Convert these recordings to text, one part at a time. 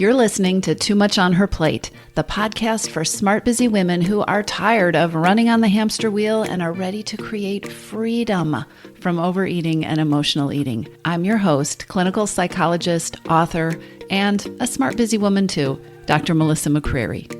You're listening to Too Much on Her Plate, the podcast for smart, busy women who are tired of running on the hamster wheel and are ready to create freedom from overeating and emotional eating. I'm your host, clinical psychologist, author, and a smart, busy woman too, Dr. Melissa McCreary.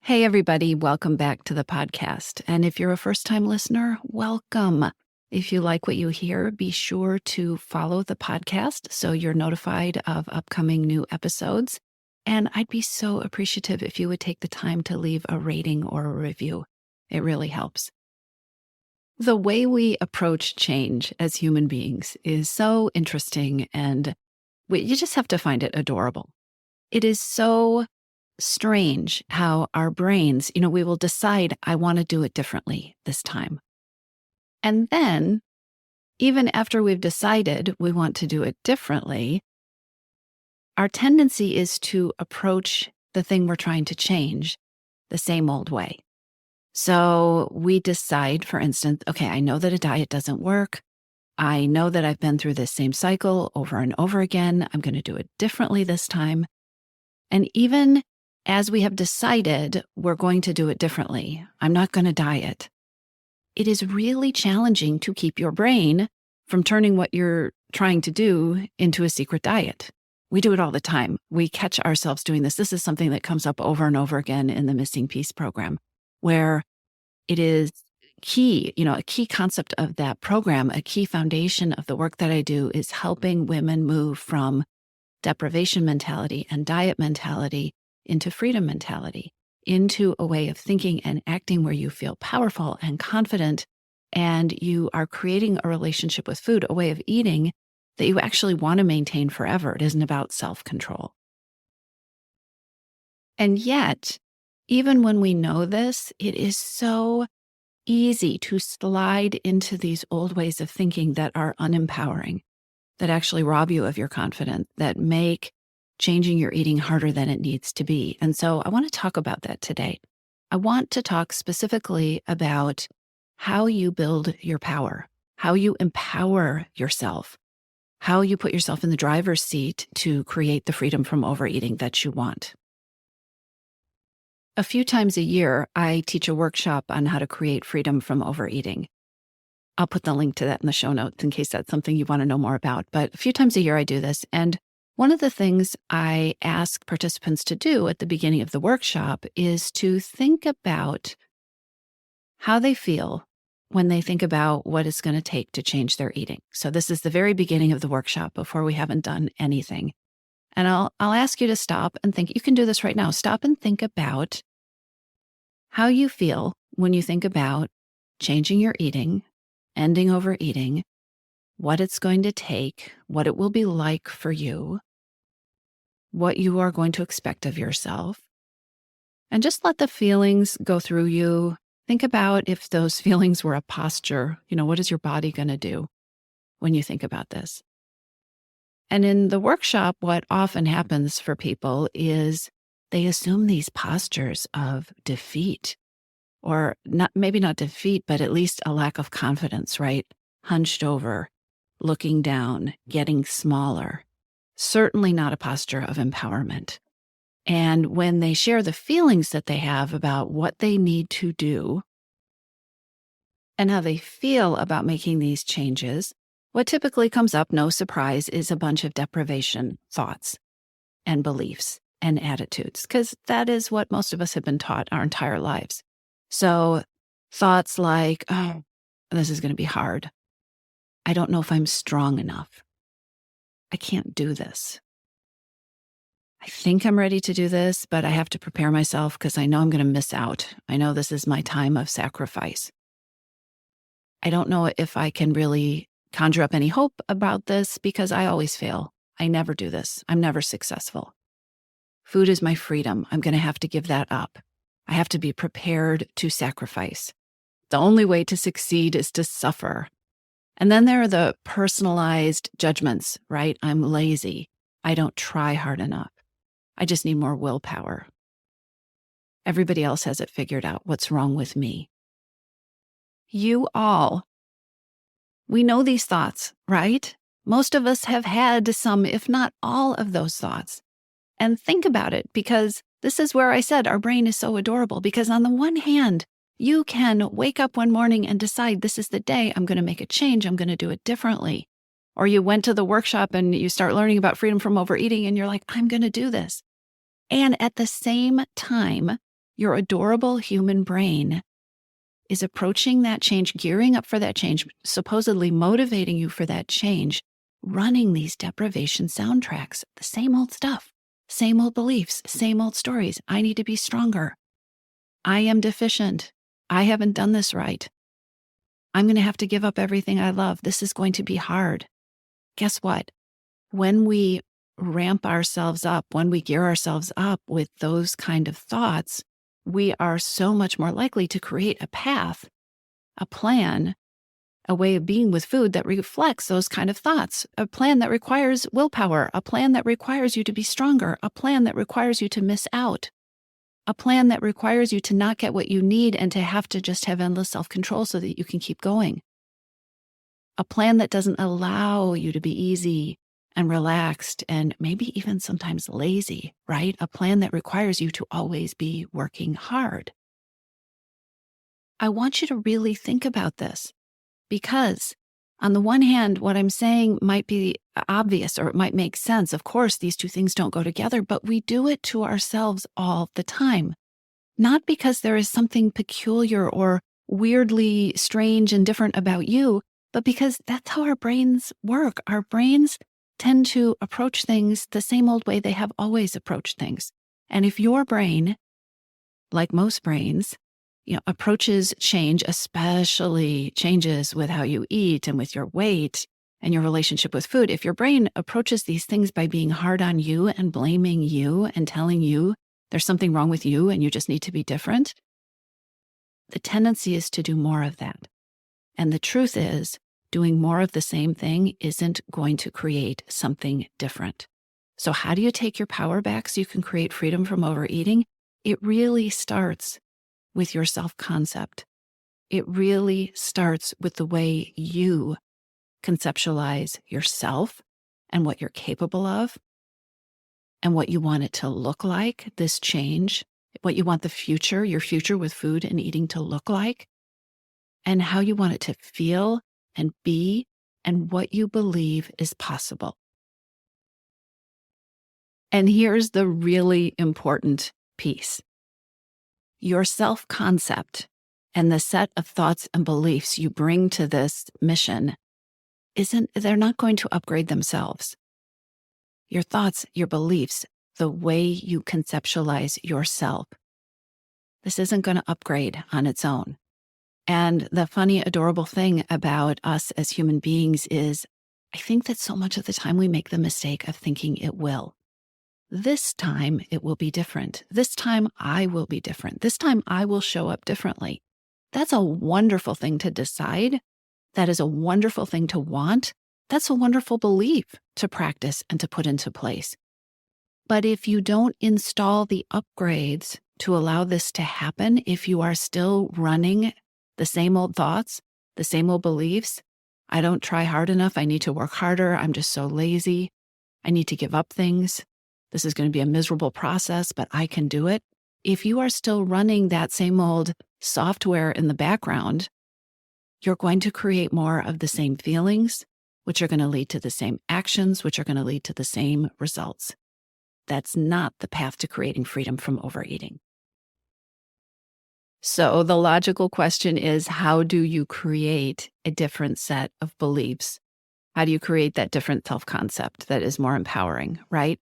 Hey, everybody. Welcome back to the podcast. And if you're a first-time listener, welcome. If you like what you hear, be sure to follow the podcast so you're notified of upcoming new episodes. And I'd be so appreciative if you would take the time to leave a rating or a review. It really helps. The way we approach change as human beings is so interesting, and you just have to find it adorable. It is so strange how our brains, we will decide, I want to do it differently this time. And then, even after we've decided we want to do it differently, our tendency is to approach the thing we're trying to change the same old way. So we decide, for instance, okay, I know that a diet doesn't work. I know that I've been through this same cycle over and over again. I'm going to do it differently this time. And even as we have decided we're going to do it differently, I'm not going to diet. It is really challenging to keep your brain from turning what you're trying to do into a secret diet. We do it all the time. We catch ourselves doing this. This is something that comes up over and over again in the Missing Piece program, where it is key, a key concept of that program, a key foundation of the work that I do is helping women move from deprivation mentality and diet mentality into freedom mentality, into a way of thinking and acting where you feel powerful and confident, and you are creating a relationship with food, a way of eating that you actually want to maintain forever. It isn't about self-control. And yet, even when we know this, it is so easy to slide into these old ways of thinking that are unempowering, that actually rob you of your confidence, that make changing your eating harder than it needs to be. And so I want to talk about that today. I want to talk specifically about how you build your power, how you empower yourself, how you put yourself in the driver's seat to create the freedom from overeating that you want. A few times a year, I teach a workshop on how to create freedom from overeating. I'll put the link to that in the show notes in case that's something you want to know more about. But a few times a year I do this. And one of the things I ask participants to do at the beginning of the workshop is to think about how they feel when they think about what it's going to take to change their eating. So this is the very beginning of the workshop before we haven't done anything. And I'll ask you to stop and think. You can do this right now. Stop and think about how you feel when you think about changing your eating, ending overeating, what it's going to take, what it will be like for you, what you are going to expect of yourself. And just let the feelings go through you. Think about if those feelings were a posture, what is your body going to do when you think about this? And in the workshop, what often happens for people is they assume these postures of defeat, or maybe not defeat, but at least a lack of confidence, right? Hunched over, looking down, getting smaller. Certainly not a posture of empowerment. And when they share the feelings that they have about what they need to do and how they feel about making these changes, what typically comes up, no surprise, is a bunch of deprivation thoughts and beliefs and attitudes, because that is what most of us have been taught our entire lives. So thoughts like, oh, this is going to be hard. I don't know if I'm strong enough. I can't do this. I think I'm ready to do this, but I have to prepare myself because I know I'm going to miss out. I know this is my time of sacrifice. I don't know if I can really conjure up any hope about this because I always fail. I never do this. I'm never successful. Food is my freedom. I'm going to have to give that up. I have to be prepared to sacrifice. The only way to succeed is to suffer. And then there are the personalized judgments, right? I'm lazy. I don't try hard enough. I just need more willpower. Everybody else has it figured out. What's wrong with me? We know these thoughts, right? Most of us have had some, if not all of those thoughts. And think about it, because this is where I said our brain is so adorable, because on the one hand, you can wake up one morning and decide this is the day I'm going to make a change. I'm going to do it differently. Or you went to the workshop and you start learning about freedom from overeating and you're like, I'm going to do this. And at the same time, your adorable human brain is approaching that change, gearing up for that change, supposedly motivating you for that change, running these deprivation soundtracks, the same old stuff, same old beliefs, same old stories. I need to be stronger. I am deficient. I haven't done this right. I'm going to have to give up everything I love. This is going to be hard. Guess what? When we ramp ourselves up, when we gear ourselves up with those kind of thoughts, we are so much more likely to create a path, a plan, a way of being with food that reflects those kind of thoughts, a plan that requires willpower, a plan that requires you to be stronger, a plan that requires you to miss out, a plan that requires you to not get what you need and to have to just have endless self-control so that you can keep going. A plan that doesn't allow you to be easy and relaxed and maybe even sometimes lazy, right? A plan that requires you to always be working hard. I want you to really think about this, because on the one hand, what I'm saying might be obvious or it might make sense. Of course, these two things don't go together, but we do it to ourselves all the time. Not because there is something peculiar or weirdly strange and different about you, but because that's how our brains work. Our brains tend to approach things the same old way they have always approached things. And if your brain, like most brains, approaches change, especially changes with how you eat and with your weight and your relationship with food, if your brain approaches these things by being hard on you and blaming you and telling you there's something wrong with you and you just need to be different, the tendency is to do more of that. And the truth is, doing more of the same thing isn't going to create something different. So how do you take your power back so you can create freedom from overeating? It really starts with your self-concept. It really starts with the way you conceptualize yourself and what you're capable of and what you want it to look like, this change, what you want your future with food and eating to look like, and how you want it to feel and be, and what you believe is possible. And here's the really important piece. Your self-concept and the set of thoughts and beliefs you bring to this mission they're not going to upgrade themselves. Your thoughts, your beliefs, the way you conceptualize yourself, this isn't going to upgrade on its own. And the funny, adorable thing about us as human beings is I think that so much of the time we make the mistake of thinking it will. This time it will be different. This time I will be different. This time I will show up differently. That's a wonderful thing to decide. That is a wonderful thing to want. That's a wonderful belief to practice and to put into place. But if you don't install the upgrades to allow this to happen, if you are still running the same old thoughts, the same old beliefs, I don't try hard enough, I need to work harder, I'm just so lazy, I need to give up things, this is going to be a miserable process, but I can do it. If you are still running that same old software in the background, you're going to create more of the same feelings, which are going to lead to the same actions, which are going to lead to the same results. That's not the path to creating freedom from overeating. So the logical question is, how do you create a different set of beliefs? How do you create that different self-concept that is more empowering, right?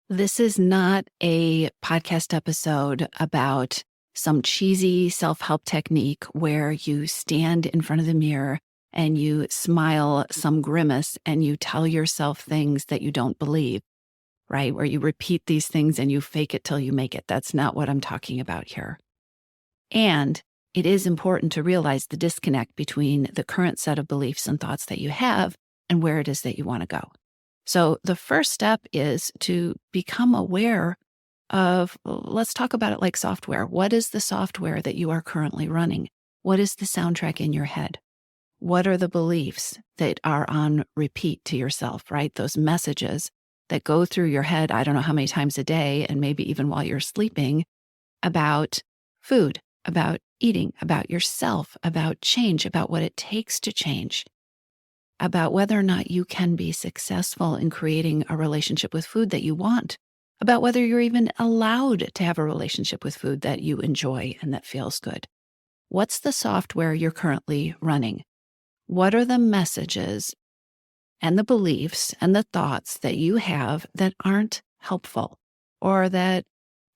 This is not a podcast episode about some cheesy self-help technique where you stand in front of the mirror and you smile some grimace and you tell yourself things that you don't believe, right? Where you repeat these things and you fake it till you make it. That's not what I'm talking about here. And it is important to realize the disconnect between the current set of beliefs and thoughts that you have and where it is that you want to go. So the first step is to become aware of, let's talk about it like software. What is the software that you are currently running? What is the soundtrack in your head? What are the beliefs that are on repeat to yourself, right? Those messages that go through your head, I don't know how many times a day, and maybe even while you're sleeping, about food, about eating, about yourself, about change, about what it takes to change, about whether or not you can be successful in creating a relationship with food that you want, about whether you're even allowed to have a relationship with food that you enjoy and that feels good. What's the software you're currently running? What are the messages and the beliefs and the thoughts that you have that aren't helpful or that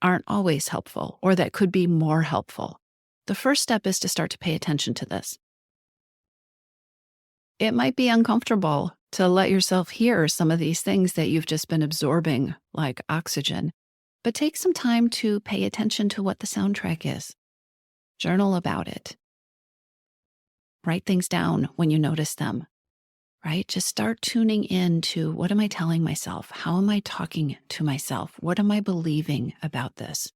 aren't always helpful or that could be more helpful? The first step is to start to pay attention to this. It might be uncomfortable to let yourself hear some of these things that you've just been absorbing like oxygen, but take some time to pay attention to what the soundtrack is. Journal about it. Write things down when you notice them, right? Just start tuning in to, what am I telling myself? How am I talking to myself? What am I believing about this?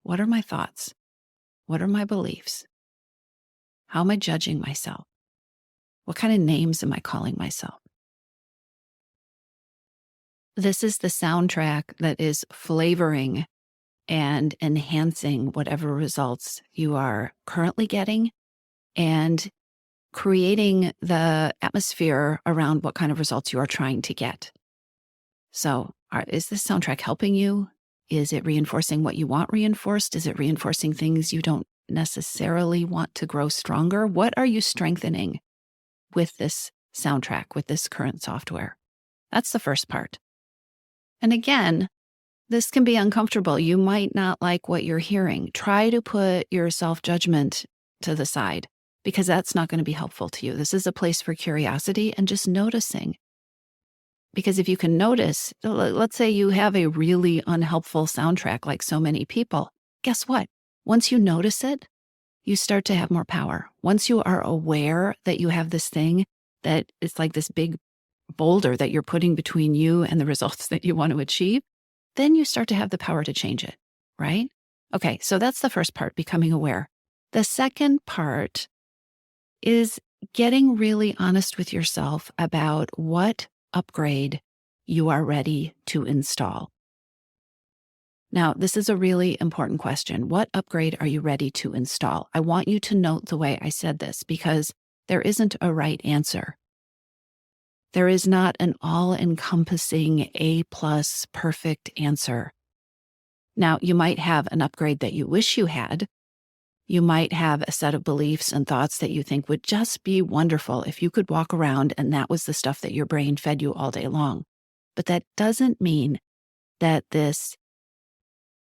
What are my thoughts? What are my beliefs? How am I judging myself? What kind of names am I calling myself? This is the soundtrack that is flavoring and enhancing whatever results you are currently getting and creating the atmosphere around what kind of results you are trying to get. So, is this soundtrack helping you? Is it reinforcing what you want reinforced? Is it reinforcing things you don't necessarily want to grow stronger? What are you strengthening with this soundtrack, with this current software? That's the first part. And again, this can be uncomfortable. You might not like what you're hearing. Try to put your self-judgment to the side because that's not going to be helpful to you. This is a place for curiosity and just noticing. Because if you can notice, let's say you have a really unhelpful soundtrack like so many people, guess what? Once you notice it, you start to have more power. Once you are aware that you have this thing that is like this big boulder that you're putting between you and the results that you want to achieve, then you start to have the power to change it, right? Okay, so that's the first part, becoming aware. The second part is getting really honest with yourself about what upgrade you are ready to install. Now, this is a really important question. What upgrade are you ready to install? I want you to note the way I said this because there isn't a right answer. There is not an all-encompassing A+ perfect answer. Now, you might have an upgrade that you wish you had. You might have a set of beliefs and thoughts that you think would just be wonderful if you could walk around and that was the stuff that your brain fed you all day long. But that doesn't mean that this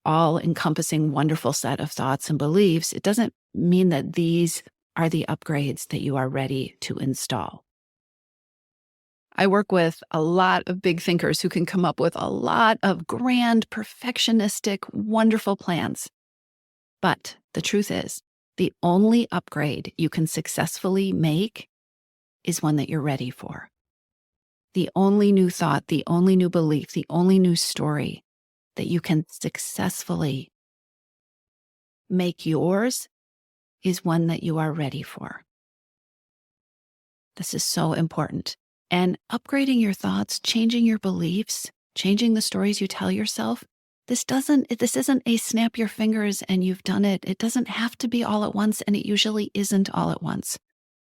all-encompassing wonderful set of thoughts and beliefs, it doesn't mean that these are the upgrades that you are ready to install. I work with a lot of big thinkers who can come up with a lot of grand, perfectionistic, wonderful plans. But the truth is, the only upgrade you can successfully make is one that you're ready for. The only new thought, the only new belief, the only new story that you can successfully make yours is one that you are ready for. This is so important. And upgrading your thoughts, changing your beliefs, changing the stories you tell yourself, this isn't a snap your fingers and you've done it. It doesn't have to be all at once, and it usually isn't all at once.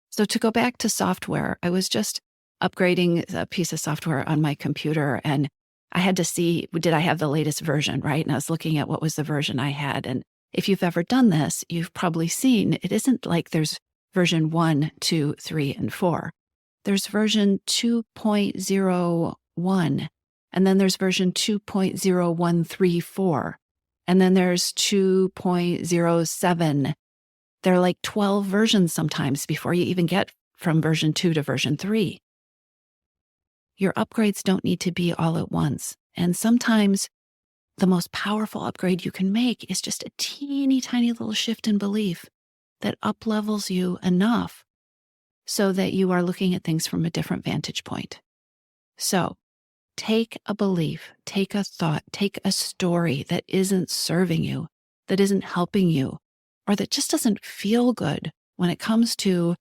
So to go back to software, I was just upgrading a piece of software on my computer and I had to see, did I have the latest version, right? And I was looking at what was the version I had. And if you've ever done this, you've probably seen it isn't like there's version 1, 2, 3, and 4. There's version 2.01, and then there's version 2.0134, and then there's 2.07. There are like 12 versions sometimes before you even get from version 2 to version 3. Your upgrades don't need to be all at once. And sometimes the most powerful upgrade you can make is just a teeny tiny little shift in belief that up-levels you enough so that you are looking at things from a different vantage point. So take a belief, take a thought, take a story that isn't serving you, that isn't helping you, or that just doesn't feel good when it comes to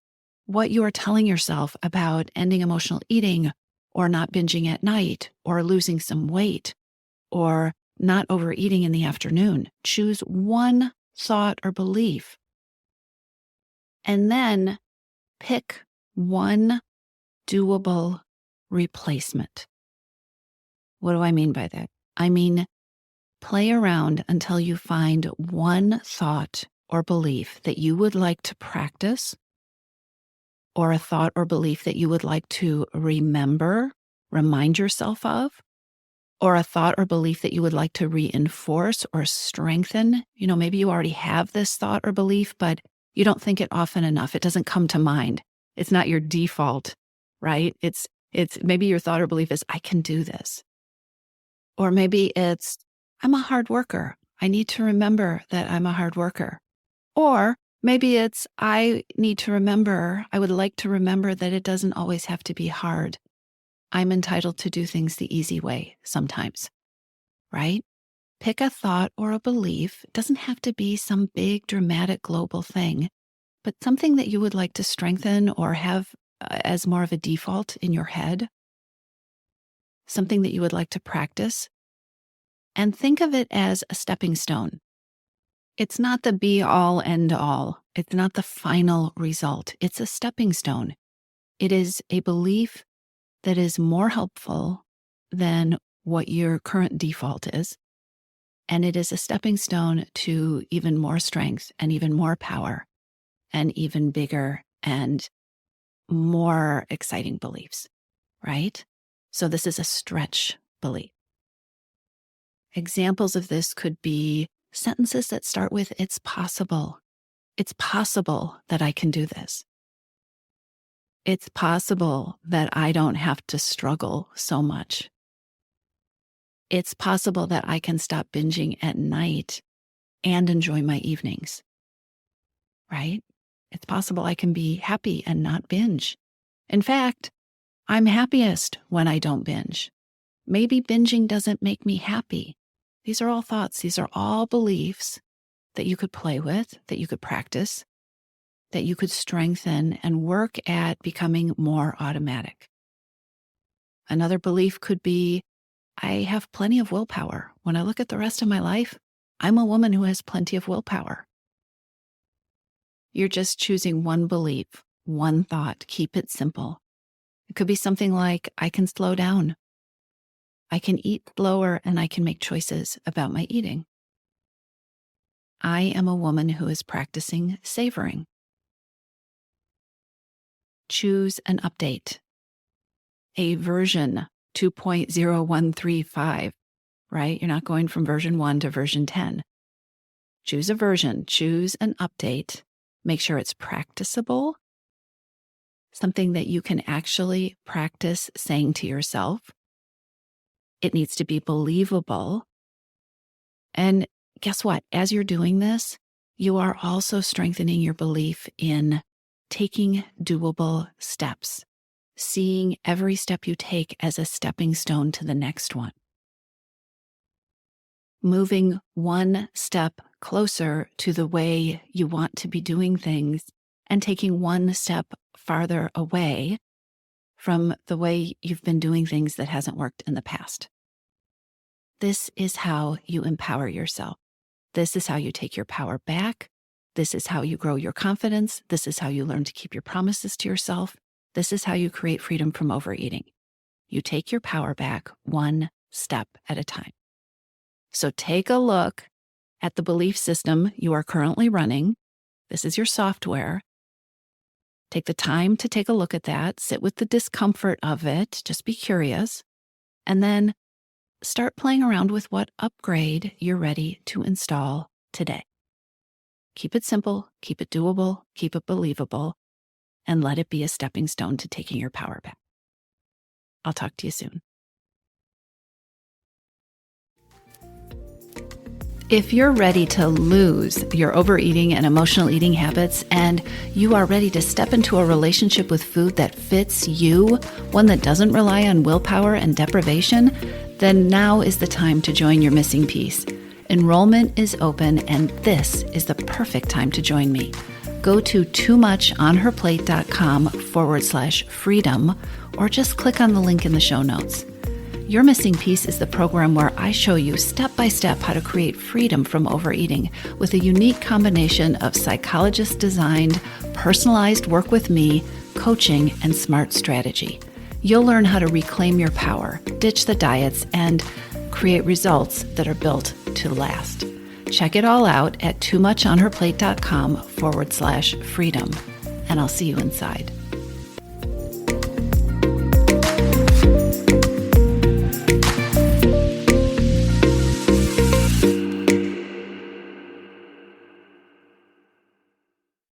what you are telling yourself about ending emotional eating or not binging at night or losing some weight or not overeating in the afternoon. Choose one thought or belief and then pick one doable replacement. What do I mean by that? I mean, play around until you find one thought or belief that you would like to practice, or a thought or belief that you would like to remind yourself of, or a thought or belief that you would like to reinforce or strengthen. Maybe you already have this thought or belief, but you don't think it often enough. It doesn't come to mind. It's not your default, right? It's maybe your thought or belief is, I can do this. Or maybe it's, I'm a hard worker. I need to remember that I'm a hard worker. Or maybe it's, I would like to remember that it doesn't always have to be hard. I'm entitled to do things the easy way sometimes, right? Pick a thought or a belief. It doesn't have to be some big, dramatic, global thing, but something that you would like to strengthen or have as more of a default in your head, something that you would like to practice, and think of it as a stepping stone. It's not the be-all, end-all. It's not the final result. It's a stepping stone. It is a belief that is more helpful than what your current default is. And it is a stepping stone to even more strength and even more power and even bigger and more exciting beliefs, right? So this is a stretch belief. Examples of this could be sentences that start with, it's possible. It's possible that I can do this. It's possible that I don't have to struggle so much. It's possible that I can stop binging at night and enjoy my evenings, right? It's possible I can be happy and not binge. In fact, I'm happiest when I don't binge. Maybe binging doesn't make me happy. These are all thoughts. These are all beliefs that you could play with, that you could practice, that you could strengthen and work at becoming more automatic. Another belief could be, I have plenty of willpower. When I look at the rest of my life, I'm a woman who has plenty of willpower. You're just choosing one belief, one thought. Keep it simple. It could be something like, I can slow down. I can eat slower and I can make choices about my eating. I am a woman who is practicing savoring. Choose an update. A version 2.0135, right? You're not going from version 1 to version 10. Choose a version, choose an update. Make sure it's practicable, something that you can actually practice saying to yourself. It needs to be believable. And guess what? As you're doing this, you are also strengthening your belief in taking doable steps, seeing every step you take as a stepping stone to the next one. Moving one step closer to the way you want to be doing things and taking one step farther away from the way you've been doing things that hasn't worked in the past. This is how you empower yourself. This is how you take your power back. This is how you grow your confidence. This is how you learn to keep your promises to yourself. This is how you create freedom from overeating. You take your power back one step at a time. So take a look at the belief system you are currently running. This is your software. Take the time to take a look at that. Sit with the discomfort of it. Just be curious. And then start playing around with what upgrade you're ready to install today. Keep it simple, keep it doable, keep it believable, and let it be a stepping stone to taking your power back. I'll talk to you soon. If you're ready to lose your overeating and emotional eating habits, and you are ready to step into a relationship with food that fits you, one that doesn't rely on willpower and deprivation, then now is the time to join your missing piece. Enrollment is open, and this is the perfect time to join me. Go to toomuchonherplate.com/freedom, or just click on the link in the show notes. Your Missing Piece is the program where I show you step-by-step how to create freedom from overeating with a unique combination of psychologist-designed, personalized work with me, coaching, and smart strategy. You'll learn how to reclaim your power, ditch the diets, and create results that are built to last. Check it all out at toomuchonherplate.com/freedom, and I'll see you inside.